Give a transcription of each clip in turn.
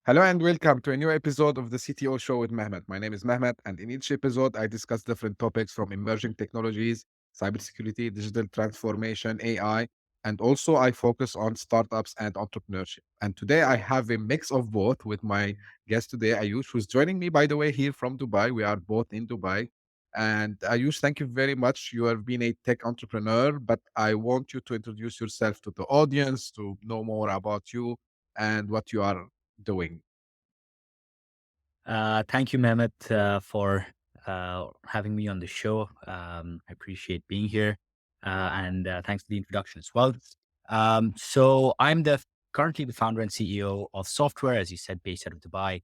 Hello and welcome to a new episode of the CTO Show with Mehmet. My name is Mehmet, and in each episode, I discuss different topics from emerging technologies, cybersecurity, digital transformation, AI, and also I focus on startups and entrepreneurship. And today, I have a mix of both with my guest today, Ayush, who's joining me, by the way, here from Dubai. We are both in Dubai. And Ayush, thank you very much. You have been a tech entrepreneur, but I want you to introduce yourself to the audience to know more about you and what you are doing. Thank you, Mehmet, for having me on the show. I appreciate being here, and thanks for the introduction as well. So I'm currently the founder and CEO of Software, as you said, based out of Dubai.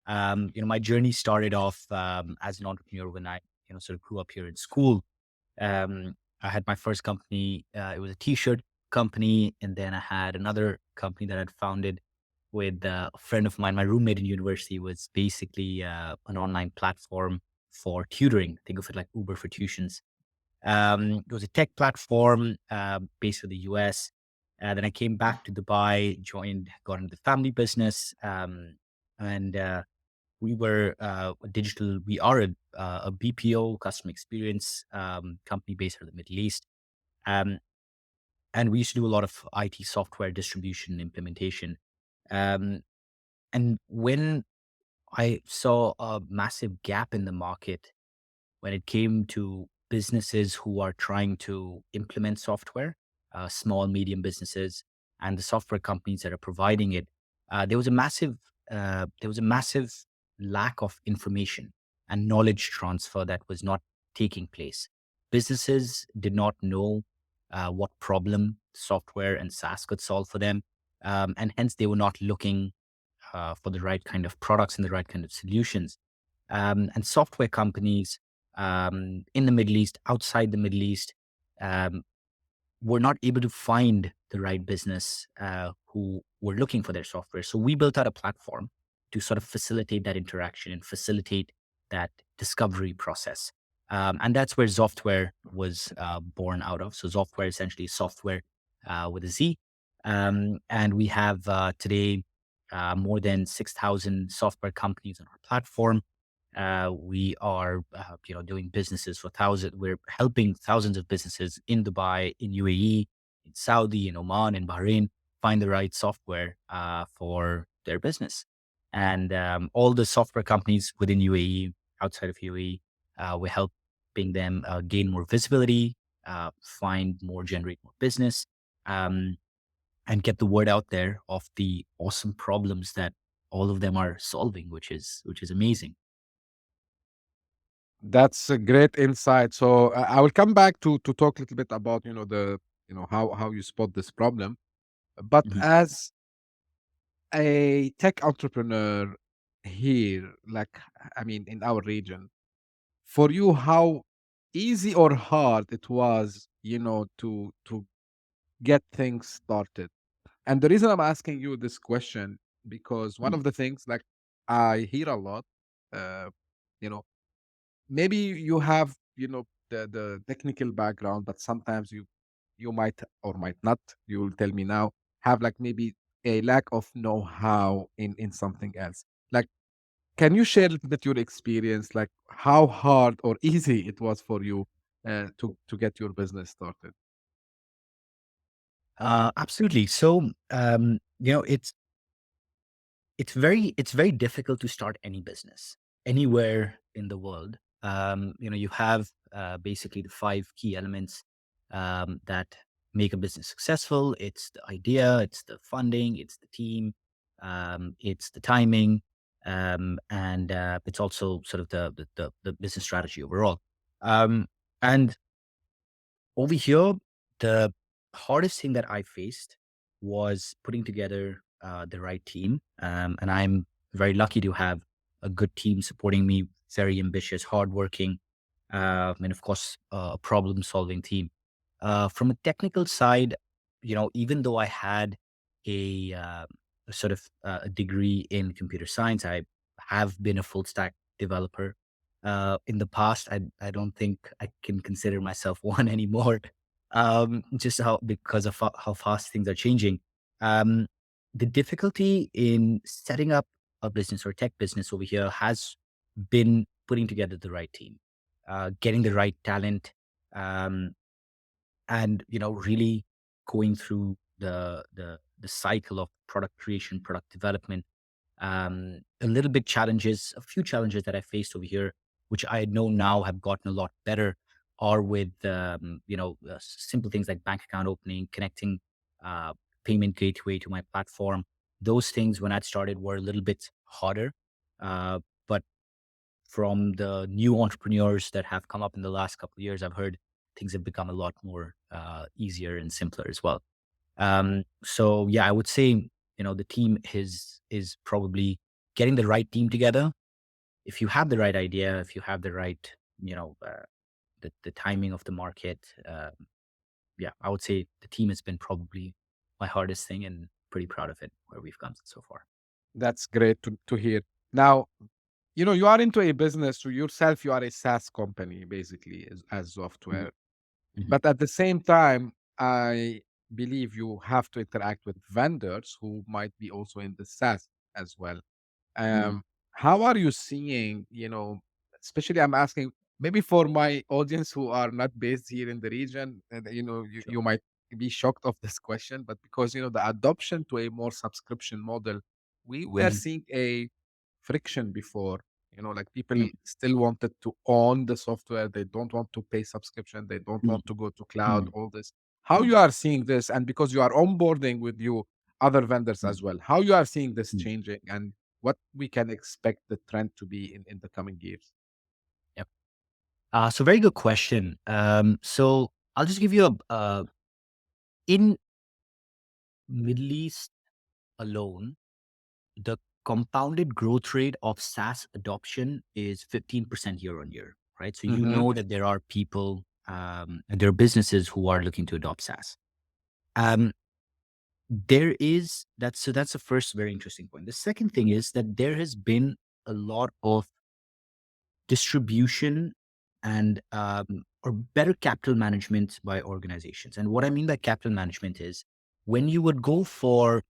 My journey started off as an entrepreneur when I, sort of grew up here in school. I had my first company. It was a T-shirt company, and then I had another company that I'd founded with a friend of mine. My roommate in university was basically an online platform for tutoring. Think of it like Uber for tuitions. It was a tech platform based in the US. Then I came back to Dubai, got into the family business, and we were we are a BPO customer experience company based out of the Middle East. Um, and we used to do a lot of IT software distribution and implementation. Um, and when I saw a massive gap in the market when it came to businesses who are trying to implement software, small, medium businesses, and the software companies that are providing it. There was a massive lack of information and knowledge transfer that was not taking place. Businesses did not know what problem software and SaaS could solve for them, and hence they were not looking for the right kind of products and the right kind of solutions. And software companies in the Middle East, outside the Middle East, um, were not able to find the right business who were looking for their software. So we built out a platform to sort of facilitate that interaction and facilitate that discovery process. And that's where Software was born out of. So Software essentially is software with a Z. And we have today more than 6,000 software companies on our platform. We are, doing businesses for thousands. We're helping thousands of businesses in Dubai, in UAE, in Saudi, in Oman, in Bahrain find the right software for their business. And all the software companies within UAE, outside of UAE, we're helping them gain more visibility, find more, generate more business, um, and get the word out there of the awesome problems that all of them are solving, which is amazing. That's a great insight. So I will come back to talk a little bit about the how you spot this problem. But Mhm. as a tech entrepreneur here, like I mean in our region, for you, how easy or hard it was, to get things started? And the reason I'm asking you this question because one of the things like I hear a lot, uh, you know maybe you have the technical background, but sometimes you might or might not, you will tell me now, have like maybe a lack of know-how in something else. Like, can you share a little bit your experience, like how hard or easy it was for you to get your business started? Absolutely. So, it's very difficult to start any business anywhere in the world. You have basically the five key elements that make a business successful. It's the idea, it's the funding, it's the team, it's the timing, and it's also sort of the business strategy overall. And over here, the hardest thing that I faced was putting together the right team. And I'm very lucky to have a good team supporting me, very ambitious, hardworking, and of course, a problem solving team. From a technical side, even though I had a sort of a degree in computer science, I have been a full stack developer in the past. I don't think I can consider myself one anymore. Just how because of how fast things are changing. Um, the difficulty in setting up a business or tech business over here has been putting together the right team, getting the right talent, um, and really going through the cycle of product creation, product development. A little bit challenges, a few challenges that I faced over here, which I know now have gotten a lot better, are with simple things like bank account opening, connecting uh, payment gateway to my platform. Those things when I started were a little bit harder, but from the new entrepreneurs that have come up in the last couple of years, I've heard things have become a lot more easier and simpler as well. So yeah, I would say the team is probably getting the right team together. If you have the right idea, if you have the right the timing of the market, yeah, I would say the team has been probably my hardest thing, and pretty proud of it where we've come so far. That's great to hear. Now, you are into a business to yourself, you are a SaaS company, basically, as Mhm, software. mhm, But at the same time, I believe you have to interact with vendors who might be also in the SaaS as well. mhm. How are you seeing, especially I'm asking maybe for my audience who are not based here in the region, and Sure. you might be shocked of this question, but because the adoption to a more subscription model, we were Mhm, seeing a friction before. Like people mhm, still wanted to own the software. They don't want to pay subscription. They don't mhm, want to go to cloud, mhm, all this. How mhm, you are seeing this? And because you are onboarding with you other vendors mhm, as well, how you are seeing this mhm. changing and what we can expect the trend to be in the coming years? Yep. So very good question. So I'll just give you in Middle East alone, the compounded growth rate of SaaS adoption is 15% year on year, right? So you Hmm. know that there are people, and there are businesses who are looking to adopt SaaS. Um, there is that's the first very interesting point. The second thing is that there has been a lot of distribution and or better capital management by organizations. And what I mean by capital management is when you would go for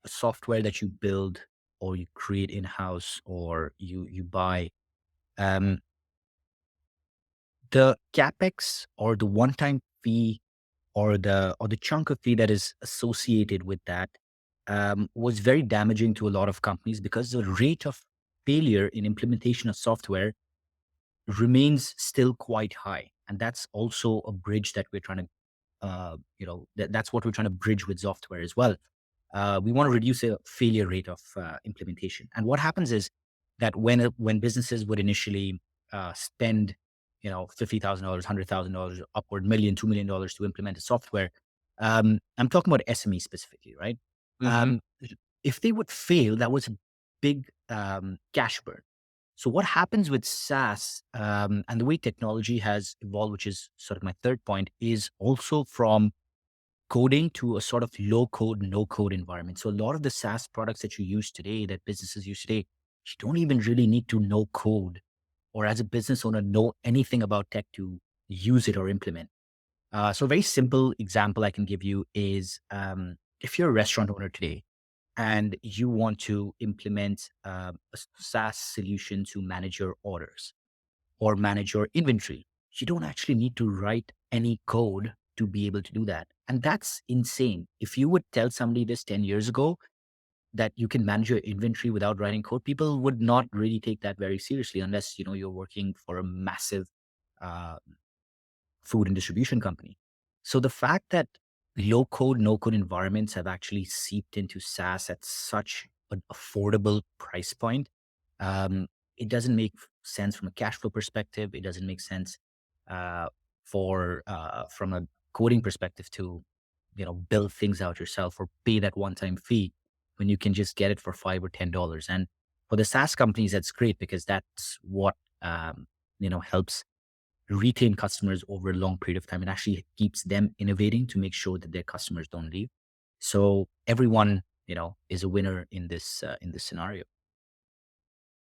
a software that you build or you create in house or you buy, um, the capex or the one time fee or the chunk of fee that is associated with that was very damaging to a lot of companies because the rate of failure in implementation of software remains still quite high. And that's also a bridge that we're trying to, that's what we're trying to bridge with software as well. We want to reduce the failure rate of implementation. And what happens is that when businesses would initially spend, $50,000, $100,000, upward million, $2 million to implement a software, I'm talking about SME specifically, right? Hmm. Um, if they would fail, that was a big cash burn. So what happens with SaaS and the way technology has evolved, which is sort of my third point, is also from coding to a sort of low code, no code environment. So a lot of the SaaS products that you use today, that businesses use today, you don't even really need to know code or as a business owner know anything about tech to use it or implement. So a very simple example I can give you is if you're a restaurant owner today and you want to implement a SaaS solution to manage your orders or manage your inventory, you don't actually need to write any code to be able to do that. And that's insane. If you would tell somebody this 10 years ago that you can manage your inventory without writing code, people would not really take that very seriously unless you're working for a massive uh, food and distribution company. So the fact that low code, no code environments have actually seeped into SaaS at such an affordable price point, um, it doesn't make sense from a cash flow perspective. It doesn't make sense uh, for from a coding perspective to build things out yourself or pay that one time fee when you can just get it for $5 or $10. And for the SaaS companies, that's great because that's what helps retain customers over a long period of time and actually keeps them innovating to make sure that their customers don't leave. So everyone, is a winner in this scenario.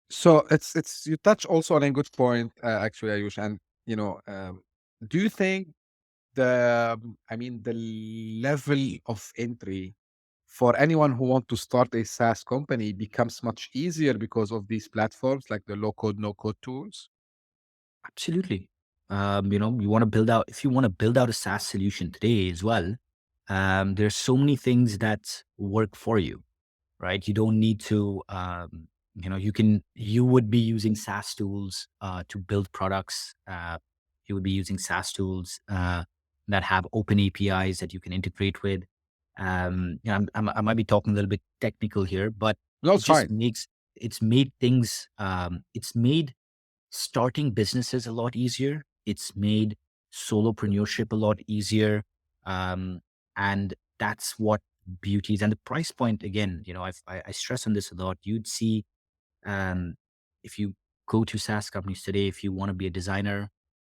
So it's you touch also on a good point, actually, Ayush. And do you think the level of entry for anyone who want to start a SaaS company becomes much easier because of these platforms like the low code, no code tools? Absolutely. You want to build out, if you want to build out a SaaS solution today as well, there's so many things that work for you, right? You don't need to, you would be using SaaS tools to build products. You would be using SaaS tools that have open APIs that you can integrate with. I might be talking a little bit technical here, but No, it it's just fine. makes, it's made things, it's made starting businesses a lot easier. It's made solopreneurship a lot easier. Um, and that's what beauty is. And the price point, again, I stress on this a lot. You'd see, um, if you go to SaaS companies today, if you want to be a designer,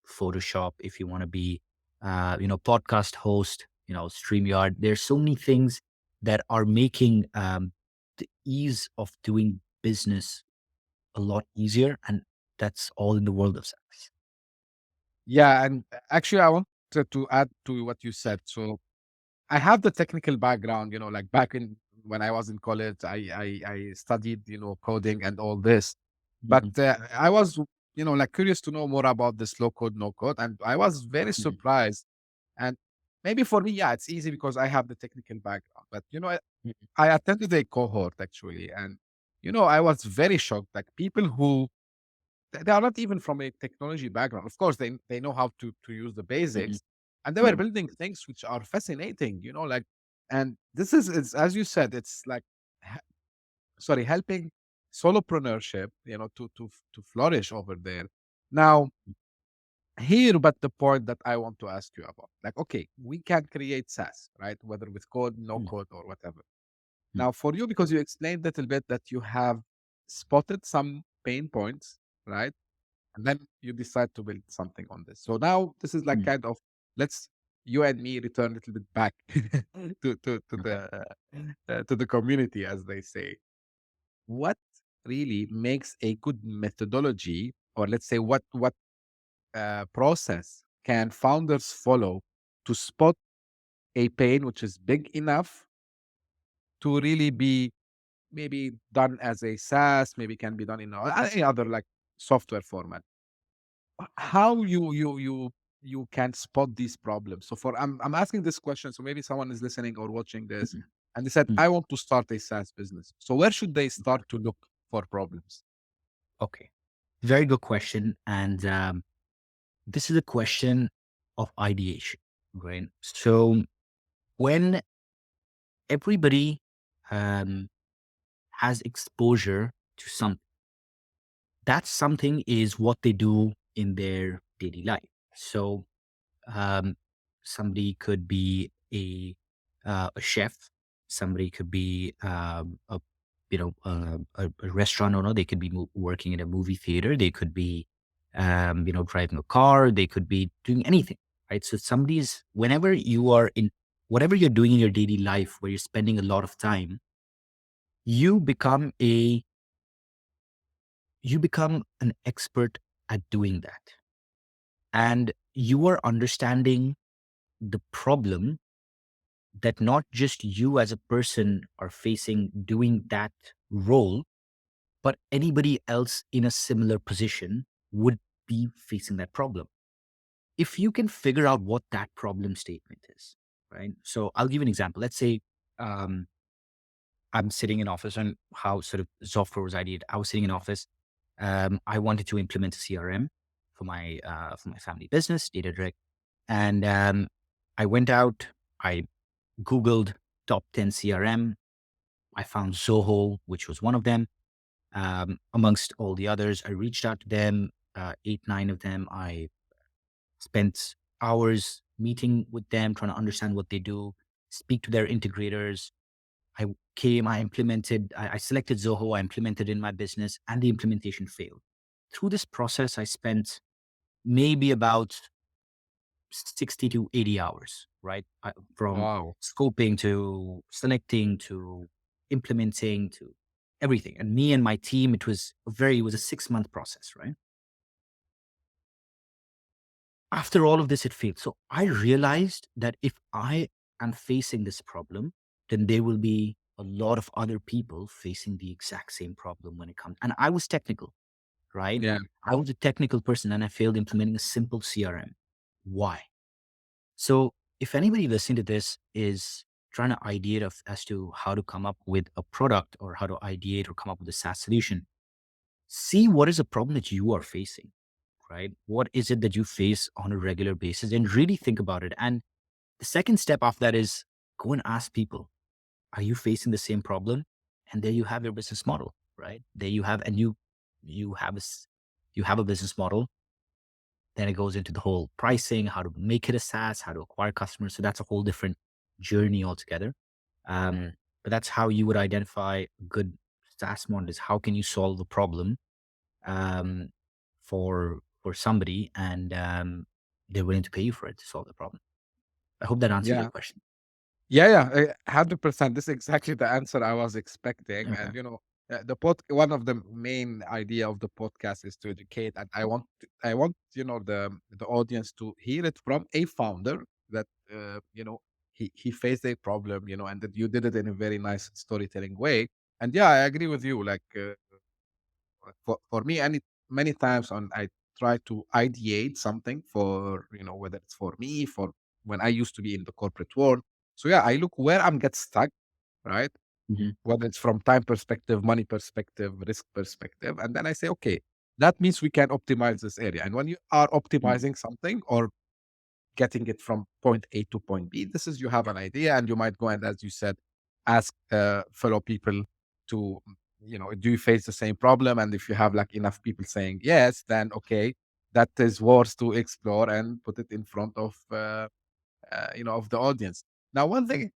Photoshop, if you want to be, podcast host, StreamYard, there's so many things that are making the ease of doing business a lot easier, and that's all in the world of SaaS. Yeah, and actually, I wanted to add to what you said. So I have the technical background, like back in when I was in college, I studied, coding and all this. But Mhm, I was, like curious to know more about this low code, no code, and I was very mhm, surprised. And maybe for me, yeah, it's easy because I have the technical background. But mhm, I attended a cohort actually, and I was very shocked. Like people who they are not even from a technology background. Of course, they know how to use the mhm, basics, and they were mhm, building things which are fascinating. Like, and this is it's as you said, it's like, he- sorry, helping solopreneurship, to flourish over there. Now, here, but the point that I want to ask you about, like, okay, we can create SaaS, right? Whether with code, no mhm, code, or whatever. mhm, Now, for you, because you explained a little bit that you have spotted some pain points, right? And then you decide to build something on this. So now this is like mhm. kind of, let's you and me return a little bit back Okay. to the community, as they say. What really makes a good methodology, or let's say what process can founders follow to spot a pain which is big enough to really be maybe done as a SaaS, maybe can be done in any other like software format. How you can spot these problems. So for I'm asking this question, so maybe someone is listening or watching this, Mhm, and they said, mhm. I want to start a SaaS business. So where should they start to look for problems? Okay. Very good question. And this is a question of ideation, right? So when everybody um, has exposure to something, that something is what they do in their daily life. So um, somebody could be a chef, somebody could be a restaurant owner. They could be working in a movie theater. They could be driving a car. They could be doing anything, right? So somebody's whenever you are in whatever you're doing in your daily life, where you're spending a lot of time, you become a you become an expert at doing that, and you are understanding the problem that not just you as a person are facing doing that role, but anybody else in a similar position would be facing that problem. If you can figure out what that problem statement is, right? So I'll give you an example. Let's say um, I'm sitting in office, and how sort of software was ideated. I was sitting in office. I wanted to implement a CRM for my family business, Data Direct, and I went out. I Googled top 10 CRM. I found Zoho, which was one of them. Amongst all the others, I reached out to them, eight, nine of them. I spent hours meeting with them, trying to understand what they do, speak to their integrators. I implemented, I selected Zoho, I implemented in my business, and the implementation failed. Through this process, I spent maybe about 60 to 80 hours, right? From Wow. scoping to selecting to implementing to everything. And me and my team, it was a 6 month process, right? After all of this, it failed. So I realized that if I am facing this problem, then there will be a lot of other people facing the exact same problem when it comes. And I was technical, right? Yeah, I was a technical person and I failed implementing a simple CRM. Why? So if anybody listening to this is trying to ideate as to how to come up with a product or how to ideate or come up with a SaaS solution, see what is the problem that you are facing, right? What is it that you face on a regular basis and really think about it. And the second step after that is go and ask people, are you facing the same problem? And there you have your business model, right? There you have, and you have you have a business model. Then it goes into the whole pricing, how to make it a SaaS, how to acquire customers. So that's a whole different journey altogether. Um, but that's how you would identify a good SaaS model is how can you solve a problem um, for somebody and they're willing to pay you for it to solve the problem. I hope that answers your yeah. question. Yeah, yeah, 100%. This is exactly the answer I was expecting. Okay. And one of the main idea of the podcast is to educate, and I want the audience to hear it from a founder that he faced a problem, and that you did it in a very nice storytelling way. And yeah, I agree with you. Like for me, many times on I try to ideate something for whether it's for me for when I used to be in the corporate world. So yeah, I look where I'm get stuck, right? Mhm. Whether it's from time perspective, money perspective, risk perspective, and then I say, okay, that means we can optimize this area. And when you are Mm, optimizing something or getting it from point A to point B. This is you have an idea, and you might go and, as you said, ask fellow people to, do you face the same problem? And if you have like enough people saying yes, then okay, that is worth to explore and put it in front of of the audience. Now, one thing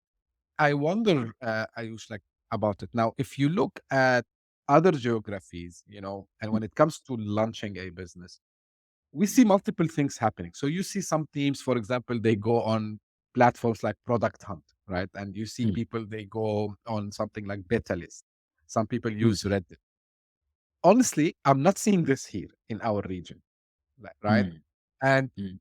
I wonder, Ayush, like about it. Now, if you look at other geographies, and mm, when it comes to launching a business, we see multiple things happening. So you see some teams, for example, they go on platforms like Product Hunt, right? And you see mm, people they go on something like Beta List. Some people mm, use Reddit. Honestly, I'm not seeing this here in our region, right? mm, And mm.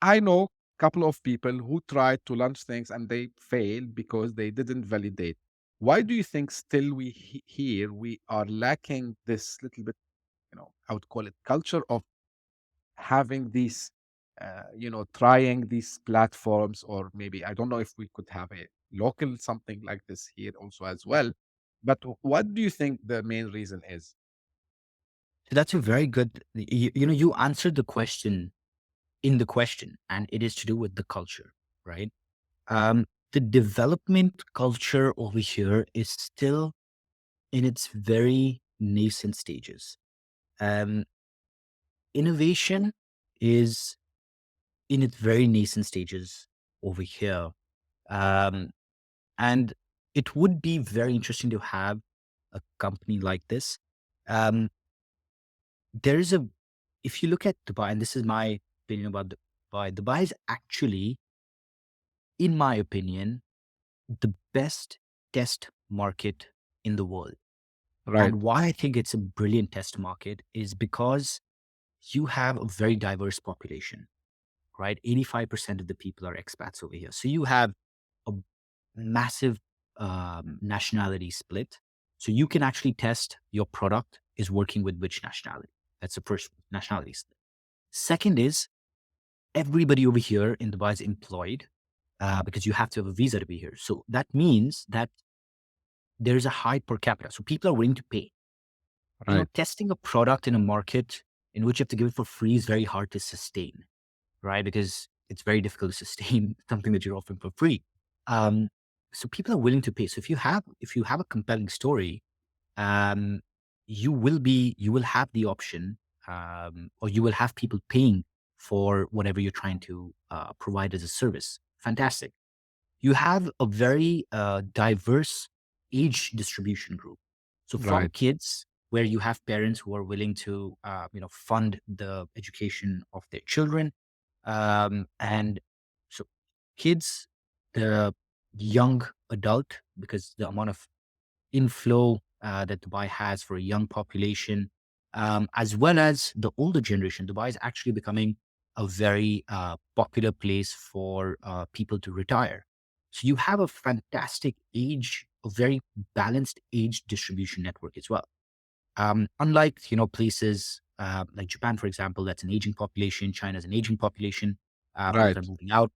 I know a couple of people who tried to launch things and they failed because they didn't validate. Why do you think still here we are lacking this little bit, I would call it culture of having these trying these platforms, or maybe I don't know if we could have a local something like this here also as well, but what do you think the main reason is? So that's a very good, you answered the question in the question, and it is to do with the culture, right? The development culture over here is still in its very nascent stages. Um, Innovation is in its very nascent stages over here. Um, and it would be very interesting to have a company like this. Um, there is a, if you look at Dubai, and this is my opinion about Dubai, Dubai is actually, in my opinion, the best test market in the world. Right, And why I think it's a brilliant test market is because you have a very diverse population, right? 85% of the people are expats over here. So you have a massive nationality split. So you can actually test your product is working with which nationality. That's the first nationality split. Second is everybody over here in Dubai is employed because you have to have a visa to be here. So that means that there's a high per capita. So people are willing to pay. right, Testing a product in a market in which you have to give it for free is very hard to sustain, right? Because it's very difficult to sustain something that you're offering for free. Um, so people are willing to pay. So if you have a compelling story, um, you will have the option, or you will have people paying for whatever you're trying to provide as a service. Fantastic. You have a very diverse age distribution group. So from right, kids, where you have parents who are willing to, fund the education of their children, and so kids, the young adult, because the amount of inflow that Dubai has for a young population, as well as the older generation. Dubai is actually becoming a very popular place for people to retire. So you have a fantastic age, a very balanced age distribution network as well. Unlike places like Japan, for example, that's an aging population. China's an aging population. People Right. are moving out.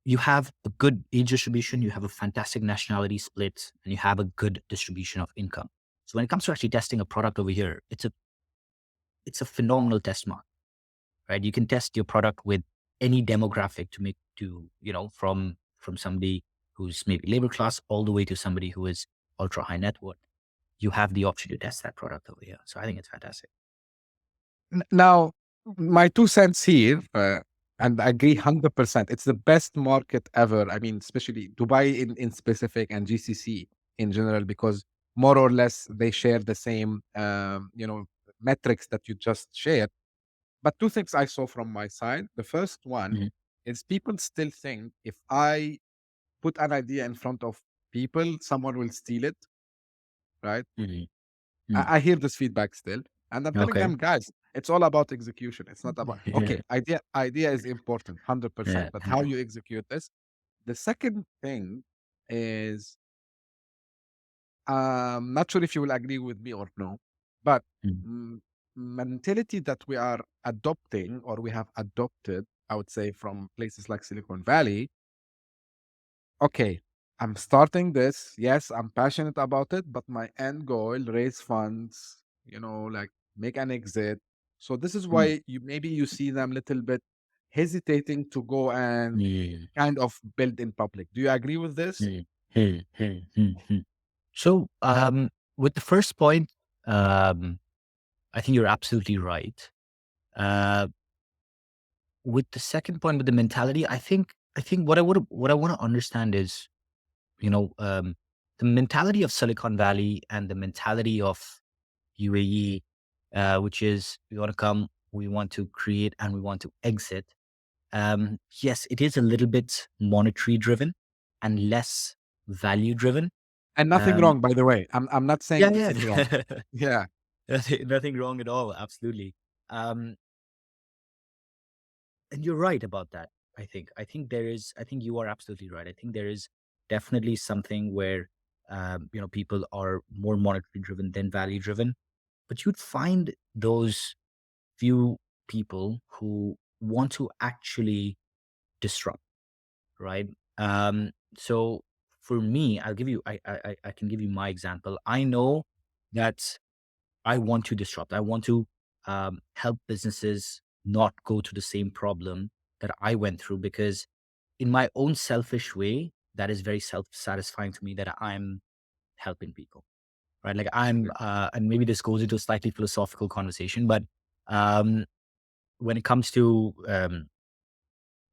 You have a good age distribution. You have a fantastic nationality split, and you have a good distribution of income. So when it comes to actually testing a product over here, it's a phenomenal test mark, right? You can test your product with any demographic to make to from somebody who's maybe labor class all the way to somebody who is ultra high net worth. You have the option to test that product over here. So I think it's fantastic. Now, my 2 cents here, and I agree 100%. It's the best market ever. I mean, especially Dubai in specific and GCC in general, because more or less they share the same, metrics that you just shared. But 2 things I saw from my side. The first one Mhm, is people still think if I put an idea in front of people, someone will steal it, right? mhm, mm. I hear this feedback still, and I'm telling Okay. them, guys, it's all about execution. It's not about Yeah. okay, idea is important, 100%, Yeah. but how you execute this. The second thing is, not sure if you will agree with me or no, but Mm, mm, mentality that we are adopting or we have adopted, I would say, from places like Silicon Valley. Okay, I'm starting this. Yes, I'm passionate about it, but my end goal, raise funds, like make an exit. So this is mm, why you see them little bit hesitating to go and mm, kind of build in public. Do you agree with this? mm, mm, mm. So, with the first point, um, I think you're absolutely right. Uh, with the second point, with the mentality, I think what I want to understand is, you know, um, the mentality of Silicon Valley and the mentality of UAE, which is we want to come, we want to create, and we want to exit. Yes, it is a little bit monetary driven and less value driven. And nothing Um, wrong, by the way. I'm not yeah, saying yeah, any wrong. Yeah, nothing wrong at all. Absolutely. Um, and you're right about that. I think there is. I think you are absolutely right. I think there is definitely something where people are more monetary driven than value driven. But you'd find those few people who want to actually disrupt, right? So for me, I can give you my example. I know that I want to disrupt. I want to help businesses not go to the same problem that I went through because, in my own selfish way, that is very self satisfying to me that I'm helping people, right? Like and maybe this goes into a slightly philosophical conversation, but um, when it comes to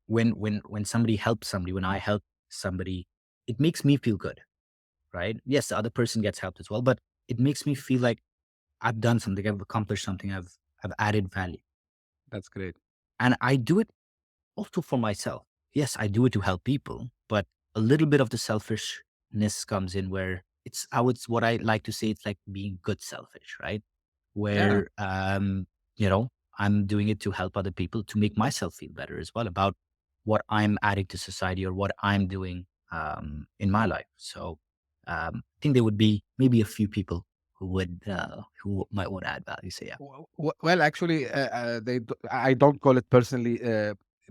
when somebody helps somebody, when I help somebody, it makes me feel good, right? Yes, the other person gets helped as well, but it makes me feel like I've done something, I've accomplished something, I've added value. that's great. And I do it also for myself. Yes, I do it to help people, but a little bit of the selfishness comes in where it's I would what I like to say it's like being good selfish, right? Yeah. Where you know, I'm doing it to help other people to make myself feel better as well about what I'm adding to society or what I'm doing in my life. So I think there would be maybe a few people who might want to add value. So yeah. Well, actually, I don't call it personally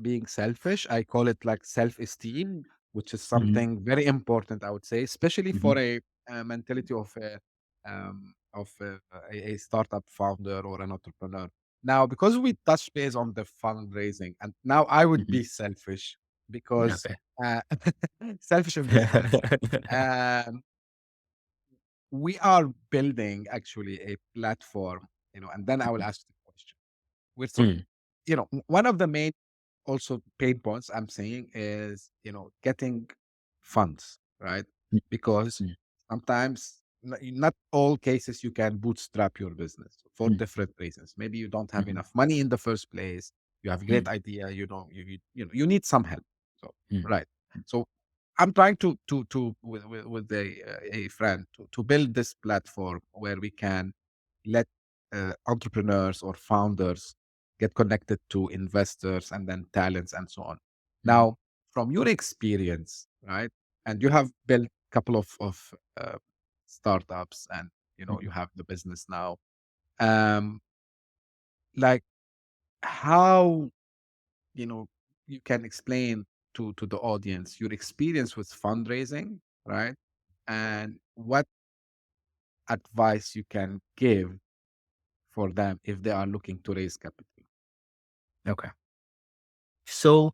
being selfish. I call it like self-esteem, which is Hmm. something very important, I would say, especially Hmm. for a mentality of a startup founder or an entrepreneur. Now, because we touched base on the fundraising, and now I would Hmm. be selfish because Okay. uh, selfish in business. Um, we are building actually a platform, and then I will ask the question. We're so, Mm, one of the main also pain points I'm seeing is, getting funds, right? mm, Because mm, sometimes not all cases you can bootstrap your business for mm, different reasons. Maybe you don't have mhm, enough money in the first place. You have a great mm, idea. You don't, you need some help. So, mm, right. So I'm trying to with a friend to build this platform where we can let entrepreneurs or founders get connected to investors and then talents and so on. mhm, Now, from your experience, right? And you have built a couple of startups, and you Mhm. have the business now. Um, like how you know you can explain to the audience your experience with fundraising, right? And what advice you can give for them if they are looking to raise capital. Okay. So,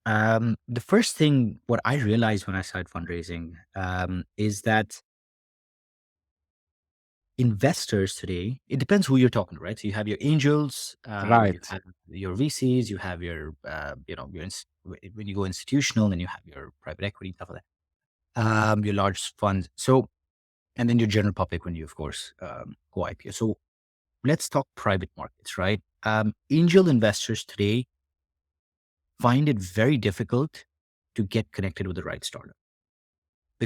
the first thing what I realized when I started fundraising is that investors today, it depends who you're talking to, right? So you have your angels, you Right. have your VCs, you have your, when you go institutional, then you have your private equity, stuff like that, your large funds. So, and then your general public when you, of course, go IPO. So let's talk private markets, right? Angel investors today find it very difficult to get connected with the right startup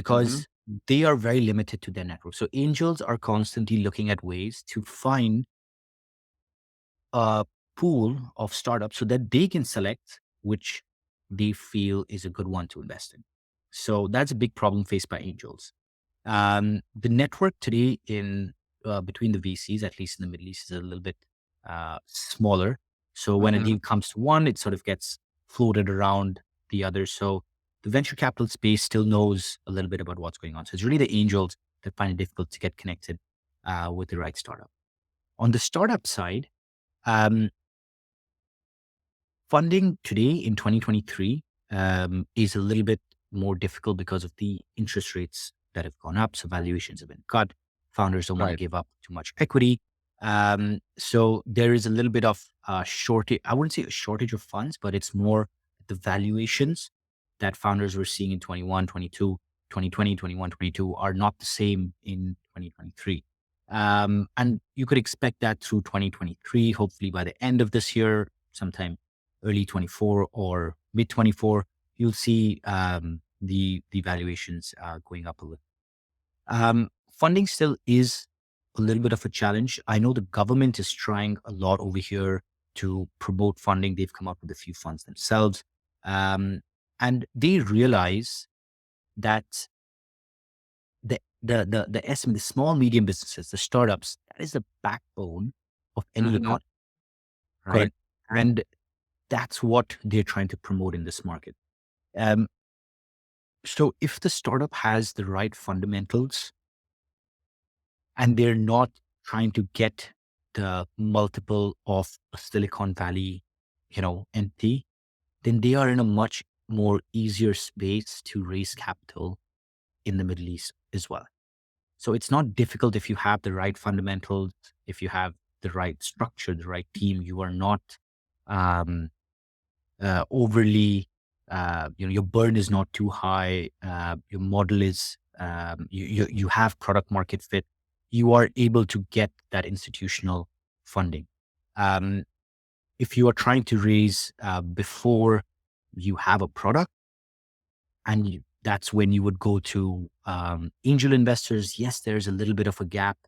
Hmm. because they are very limited to their network. So angels are constantly looking at ways to find a pool of startups so that they can select which they feel is a good one to invest in. So that's a big problem faced by angels. The network today in between the VCs, at least in the Middle East, is a little bit smaller. So when a Hmm. deal comes to one, it sort of gets floated around the others. So the venture capital space still knows a little bit about what's going on. So it's really the angels that find it difficult to get connected with the right startup. On the startup side, um, funding today in 2023 is a little bit more difficult because of the interest rates that have gone up. So valuations have been cut. Founders don't want to Right. give up too much equity. So there is a little bit of shortage. I wouldn't say a shortage of funds, but it's more the valuations that founders were seeing in 21, 22, 2020, 21, 22 are not the same in 2023. And you could expect that through 2023, hopefully by the end of this year, sometime early 24 or mid 24, you'll see the valuations going up a little. Funding still is a little bit of a challenge. I know the government is trying a lot over here to promote funding. They've come up with a few funds themselves. And they realize that the SME, the small, medium businesses, the startups, that is the backbone of any Hmm. economy, right? Correct. And that's what they're trying to promote in this market. Um, so if the startup has the right fundamentals and they're not trying to get the multiple of a Silicon Valley, entity, then they are in a much more easier space to raise capital in the Middle East as well. So it's not difficult if you have the right fundamentals, if you have the right structure, the right team. You are not um, overly, your burn is not too high. Your model is, you have product market fit. You are able to get that institutional funding. Um, if you are trying to raise before you have a product, and that's when you would go to angel investors. Yes, there's a little bit of a gap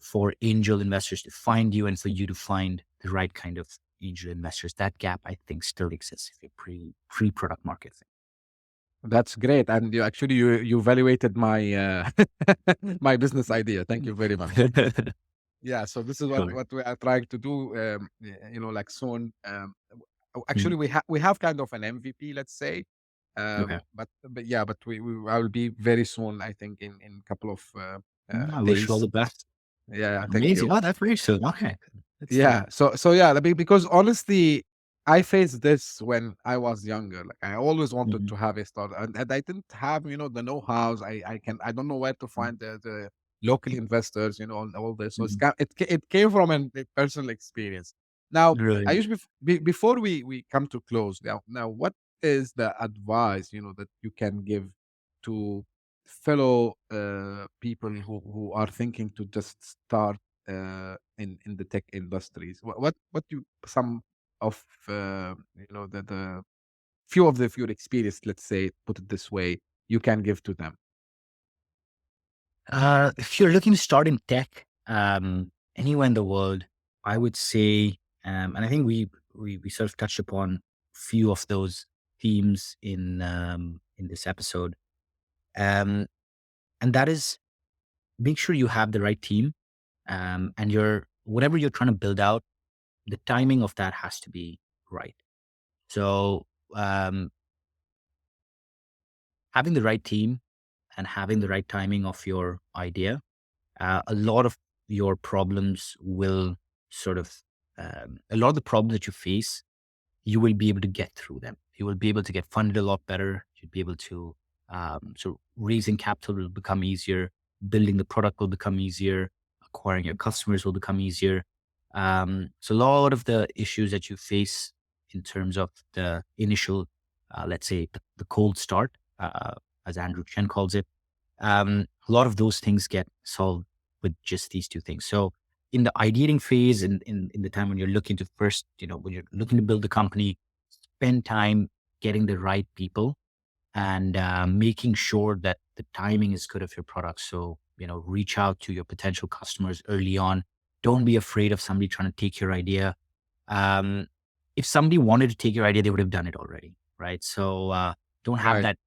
for angel investors to find you and for you to find the right kind of angel investors. That gap, I think, still exists if you're pre product market That's great. And you evaluated my my business idea. Thank you very much. thing. Yeah, so this is what Sure. what we are trying to do. Like soon. Actually, Mhm. we have kind of an MVP, let's say. Okay. But yeah, but we I will be very soon. I think in couple of I wish you all days. the best. Yeah, thank Amazing. you. Oh, that's very soon. Okay. Good stuff. Yeah. So yeah, because honestly, I faced this when I was younger. Like I always wanted Mhm. to have a startup, and I didn't have the know-hows. I don't know where to Mhm. find the local investors, and all this. So Mhm. it came from a personal experience. Now, I Right. usually before we come to close now, what is the advice that you can give to fellow people who are thinking to just start in the tech industries? What you some of the few of your experience, let's say, put it this way, you can give to them? If you're looking to start in tech, anywhere in the world, I would say, and I think we sort of touched upon few of those themes in this episode. Um, and that is, make sure you have the right team, and your whatever you're trying to build out, the timing of that has to be right. So um, having the right team and having the right timing of your idea, a lot of your problems will sort of, a lot of the problems that you face, you will be able to get through them. You will be able to get funded a lot better. You'll be able to, so raising capital will become easier. Building the product will become easier. Acquiring your customers will become easier. So a lot of the issues that you face in terms of the initial, let's say the cold start, as Andrew Chen calls it, a lot of those things get solved with just these two things. So in the ideating phase, in the time when you're looking to first, when you're looking to build a company, spend time getting the right people and making sure that the timing is good of your product. So, reach out to your potential customers early on. Don't be afraid of somebody trying to take your idea. Um, if somebody wanted to take your idea, they would have done it already, right? So don't have Right. that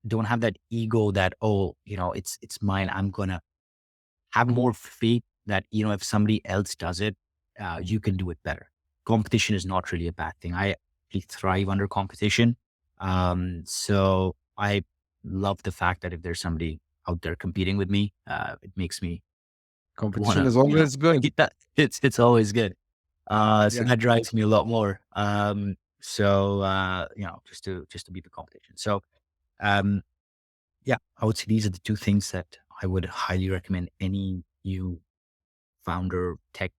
don't have that ego that, oh, it's mine. I'm gonna have more faith that, if somebody else does it, you can do it better. Competition is not really a bad thing. I actually thrive under competition. So I love the fact that if there's somebody out there competing with me, it makes me Competition wanna, is always good. get that. It's always good. So Yeah. that drives me a lot more. So just to beat the competition. So um, yeah, I would say these are the two things that I would highly recommend any new founder tech,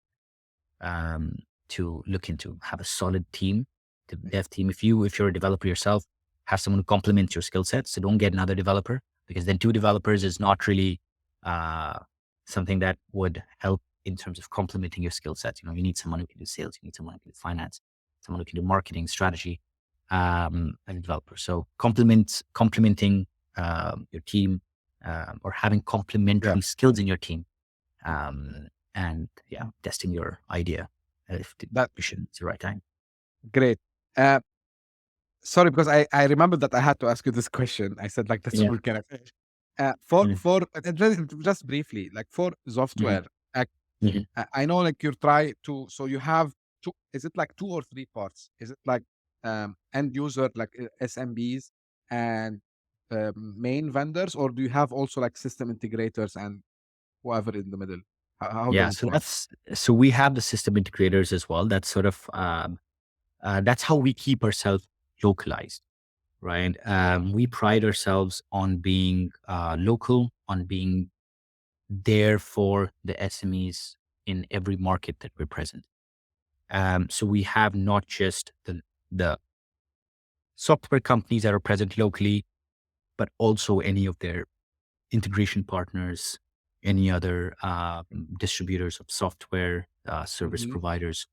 um, to look into. Have a solid team, the dev team. If you're a developer yourself, have someone who complements your skill set. So don't get another developer, because then two developers is not really uh, something that would help in terms of complementing your skill sets. You need someone who can do sales. You need someone who can do finance. Someone who can do marketing, strategy, and a developer. So complementing your team, or having Yeah. complementary skills in your team, and yeah, testing your idea if the That vision is the right time. great. Uh, Sorry, because I remember that I had to ask you this question. I said like that's Yeah. we're gonna finish. For Mhm, just briefly, like for mhm, software, mhm. I know like you try to, so you have two, is it like two or three parts? Is it like end user, like SMBs and main vendors, or do you have also like system integrators and whoever in the middle? How Yeah, does it so work? we have the system integrators as well. That's sort of, that's how we keep ourselves localized, right? We pride ourselves on being local, on being there for the SMEs in every market that we're present. So we have not just the software companies that are present locally, but also any of their integration partners, any other distributors of software, service Mhm. providers.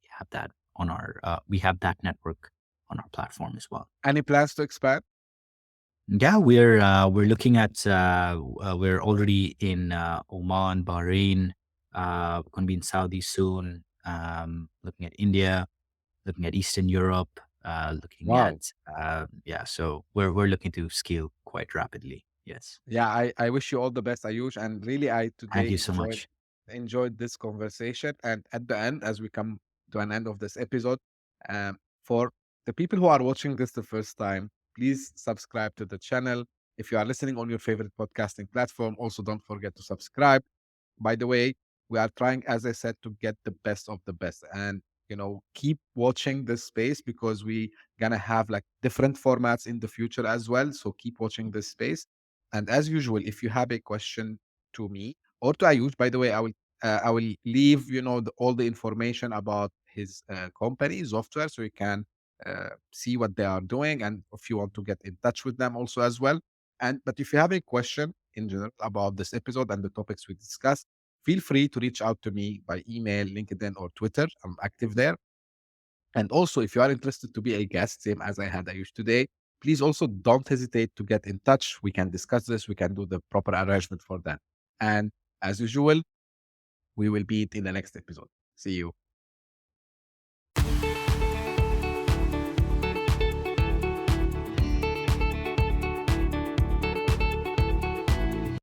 We have that network on our platform as well. Any plans to expand? Yeah, we're looking at, we're already in Oman, Bahrain. Going to be in Saudi soon. Looking at India, looking at Eastern Europe, looking at, Wow. yeah. So we're looking to scale quite rapidly. Yes. Yeah, I wish you all the best, Ayush. And really, I Thank today you so much. enjoyed this conversation. And at the end, as we come to an end of this episode, for the people who are watching this the first time, please subscribe to the channel. If you are listening on your favorite podcasting platform, also don't forget to subscribe. By the way, we are trying, as I said, to get the best of the best, and keep watching this space because we gonna have like different formats in the future as well. So keep watching this space. And as usual, if you have a question to me or to Ayush, by the way, I will leave all the information about his company software, so you can see what they are doing, and if you want to get in touch with them also as well. And but if you have a question in general about this episode and the topics we discussed, feel free to reach out to me by email, LinkedIn, or Twitter. I'm active there. And also, if you are interested to be a guest, same as I had Ayush today, please also don't hesitate to get in touch. We can discuss this. We can do the proper arrangement for that. And as usual, we will be in the next episode. See you.